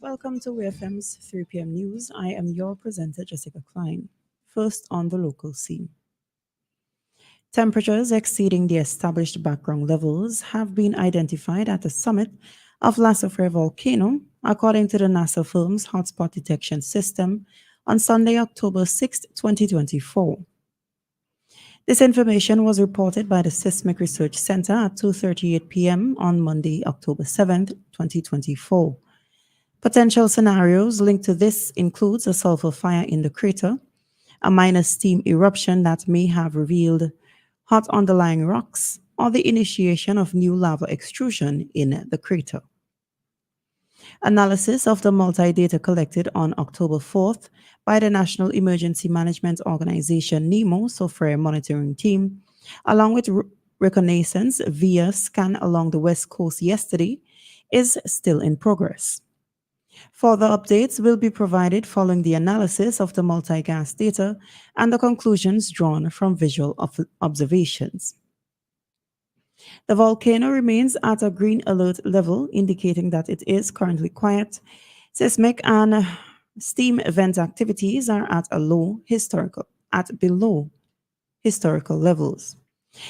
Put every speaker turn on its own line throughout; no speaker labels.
Welcome to WEFM's 3 p.m. news. I am your presenter, Jessica Klein. First on the local scene. Temperatures exceeding the established background levels have been identified at the summit of La Soufrière volcano, according to the NASA firm's hotspot detection system on Sunday, October 6, 2024. This information was reported by the Seismic Research Center at 2:38 p.m. on Monday, October 7, 2024. Potential scenarios linked to this includes a sulfur fire in the crater, a minor steam eruption that may have revealed hot underlying rocks, or the initiation of new lava extrusion in the crater. Analysis of the multi-data collected on October 4th by the National Emergency Management Organization NEMO Software Monitoring Team, along with reconnaissance via scan along the west coast yesterday, is still in progress. Further updates will be provided following the analysis of the multi-gas data and the conclusions drawn from visual observations. The volcano remains at a green alert level, indicating that it is currently quiet. Seismic and steam vent activities are at below historical levels.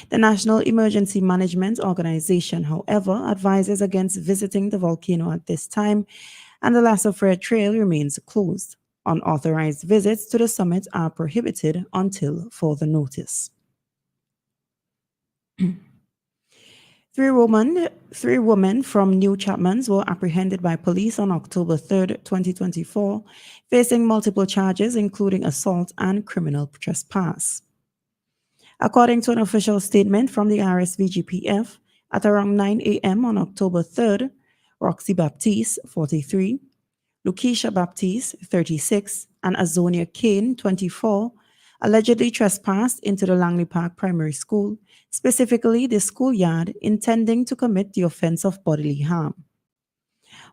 The National Emergency Management Organization, however, advises against visiting the volcano at this time, and the La Soufrière Trail remains closed. Unauthorized visits to the summit are prohibited until further notice. Three women from New Chapman's were apprehended by police on October 3, 2024, facing multiple charges, including assault and criminal trespass. According to an official statement from the RSVGPF, at around 9 a.m. on October 3rd, Roxy Baptiste, 43, Lucretia Baptiste, 36, and Azonia Kane, 24, allegedly trespassed into the Langley Park Primary School, specifically the schoolyard, intending to commit the offense of bodily harm.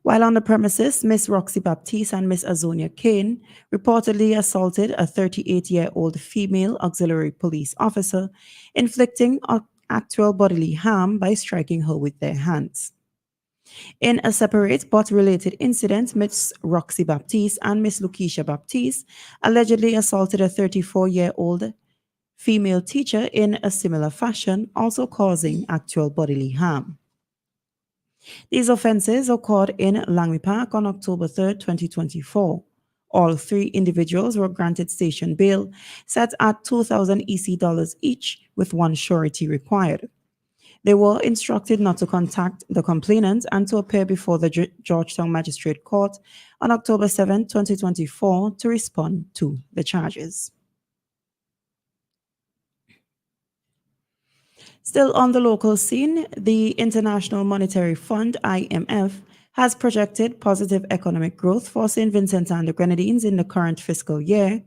While on the premises, Miss Roxy Baptiste and Miss Azonia Kane reportedly assaulted a 38-year-old female auxiliary police officer, inflicting actual bodily harm by striking her with their hands. In a separate but related incident, Miss Roxy Baptiste and Miss Lucretia Baptiste allegedly assaulted a 34-year-old female teacher in a similar fashion, also causing actual bodily harm. These offenses occurred in Langley Park on October 3, 2024. All three individuals were granted station bail set at $2,000 EC each, with one surety required. They were instructed not to contact the complainant and to appear before the Georgetown Magistrate Court on October 7, 2024 to respond to the charges. Still on the local scene, the International Monetary Fund, IMF, has projected positive economic growth for St. Vincent and the Grenadines in the current fiscal year,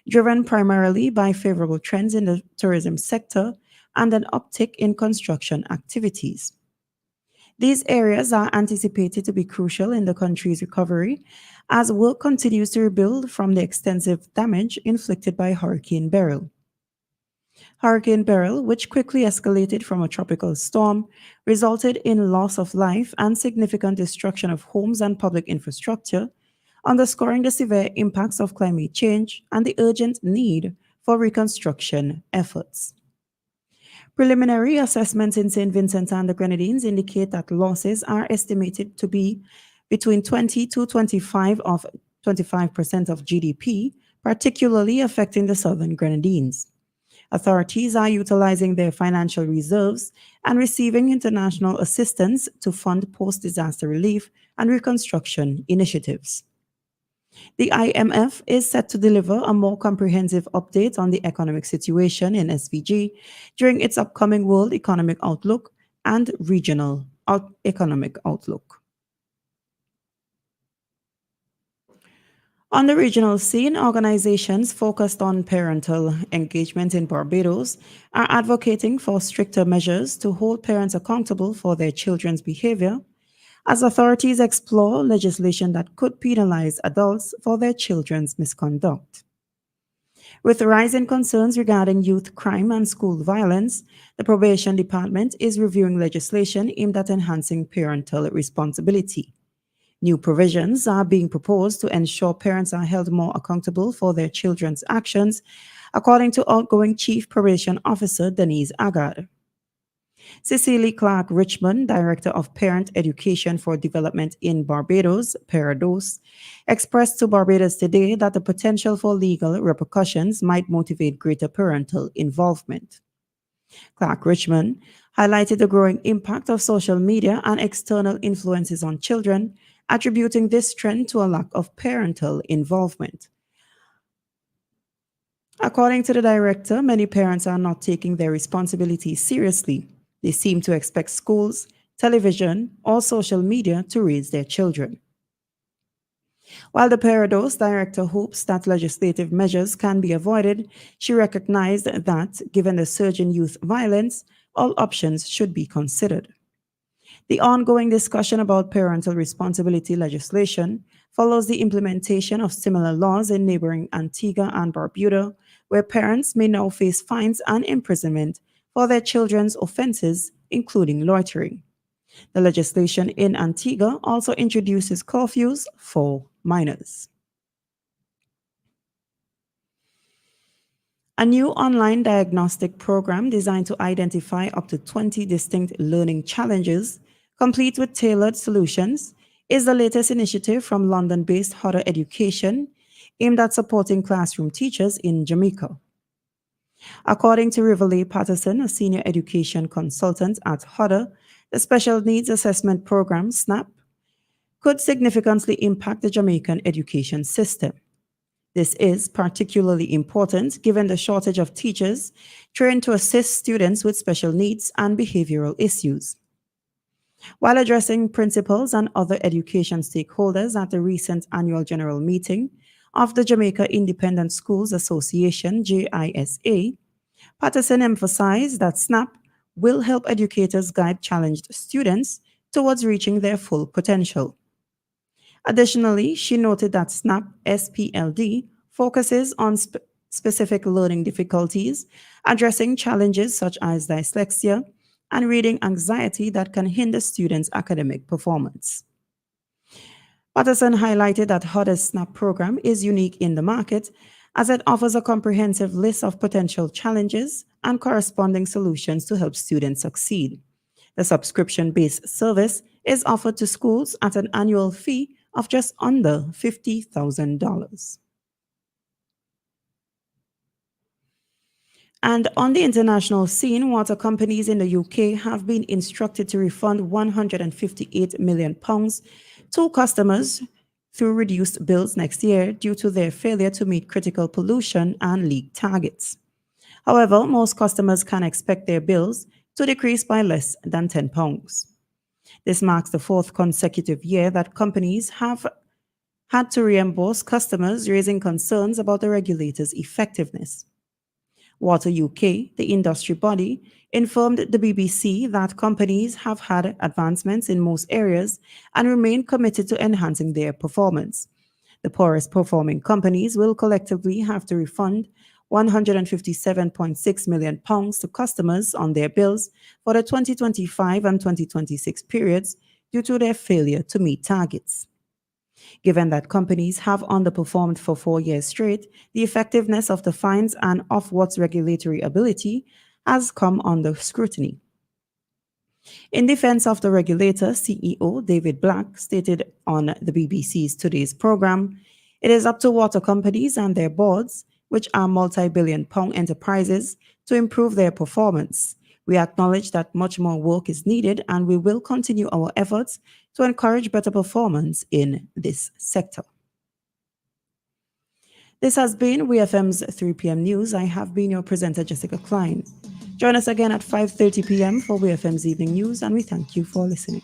driven primarily by favorable trends in the tourism sector and an uptick in construction activities. These areas are anticipated to be crucial in the country's recovery as work continues to rebuild from the extensive damage inflicted by Hurricane Beryl. Hurricane Beryl, which quickly escalated from a tropical storm, resulted in loss of life and significant destruction of homes and public infrastructure, underscoring the severe impacts of climate change and the urgent need for reconstruction efforts. Preliminary assessments in St. Vincent and the Grenadines indicate that losses are estimated to be between 20 to 25% of GDP, particularly affecting the southern Grenadines. Authorities are utilizing their financial reserves and receiving international assistance to fund post-disaster relief and reconstruction initiatives. The IMF is set to deliver a more comprehensive update on the economic situation in SVG during its upcoming World Economic Outlook and Regional Economic Outlook. On the regional scene, organizations focused on parental engagement in Barbados are advocating for stricter measures to hold parents accountable for their children's behavior, as authorities explore legislation that could penalize adults for their children's misconduct. With rising concerns regarding youth crime and school violence, the Probation Department is reviewing legislation aimed at enhancing parental responsibility. New provisions are being proposed to ensure parents are held more accountable for their children's actions, according to outgoing Chief Probation Officer Denise Agard. Cecily Clark Richmond, Director of Parent Education for Development in Barbados, Parados, expressed to Barbados Today that the potential for legal repercussions might motivate greater parental involvement. Clark Richmond highlighted the growing impact of social media and external influences on children, attributing this trend to a lack of parental involvement. According to the director, many parents are not taking their responsibilities seriously. They seem to expect schools, television, or social media to raise their children. While the Parados director hopes that legislative measures can be avoided, she recognized that, given the surge in youth violence, all options should be considered. The ongoing discussion about parental responsibility legislation follows the implementation of similar laws in neighboring Antigua and Barbuda, where parents may now face fines and imprisonment for their children's offenses, including loitering. The legislation in Antigua also introduces curfews for minors. A new online diagnostic program designed to identify up to 20 distinct learning challenges, complete with tailored solutions, is the latest initiative from London-based Hodder Education, aimed at supporting classroom teachers in Jamaica. According to Riverley Patterson, a senior education consultant at Hodder, the Special Needs Assessment Program, SNAP, could significantly impact the Jamaican education system. This is particularly important given the shortage of teachers trained to assist students with special needs and behavioral issues. While addressing principals and other education stakeholders at the recent annual general meeting of the Jamaica Independent Schools Association, JISA, Patterson emphasized that SNAP will help educators guide challenged students towards reaching their full potential. Additionally, she noted that SNAP SPLD focuses on specific learning difficulties, addressing challenges such as dyslexia and reading anxiety that can hinder students' academic performance. Patterson highlighted that Hodder's SNAP program is unique in the market as it offers a comprehensive list of potential challenges and corresponding solutions to help students succeed. The subscription-based service is offered to schools at an annual fee of just under $50,000. And on the international scene, water companies in the UK have been instructed to refund £158 million to customers through reduced bills next year due to their failure to meet critical pollution and leak targets. However, most customers can expect their bills to decrease by less than £10. This marks the fourth consecutive year that companies have had to reimburse customers, raising concerns about the regulator's effectiveness. Water UK, the industry body, informed the BBC that companies have had advancements in most areas and remain committed to enhancing their performance. The poorest performing companies will collectively have to refund £157.6 million to customers on their bills for the 2025 and 2026 periods due to their failure to meet targets. Given that companies have underperformed for 4 years straight, the effectiveness of the fines and Ofwat's regulatory ability has come under scrutiny. In defense of the regulator, CEO David Black stated on the BBC's Today's program, "It is up to water companies and their boards, which are multi-billion-pound enterprises, to improve their performance. We acknowledge that much more work is needed, and we will continue our efforts to encourage better performance in this sector." This has been WEFM's 3 p.m. news. I have been your presenter, Jessica Klein. Join us again at 5:30 p.m. for WEFM's evening news, and we thank you for listening.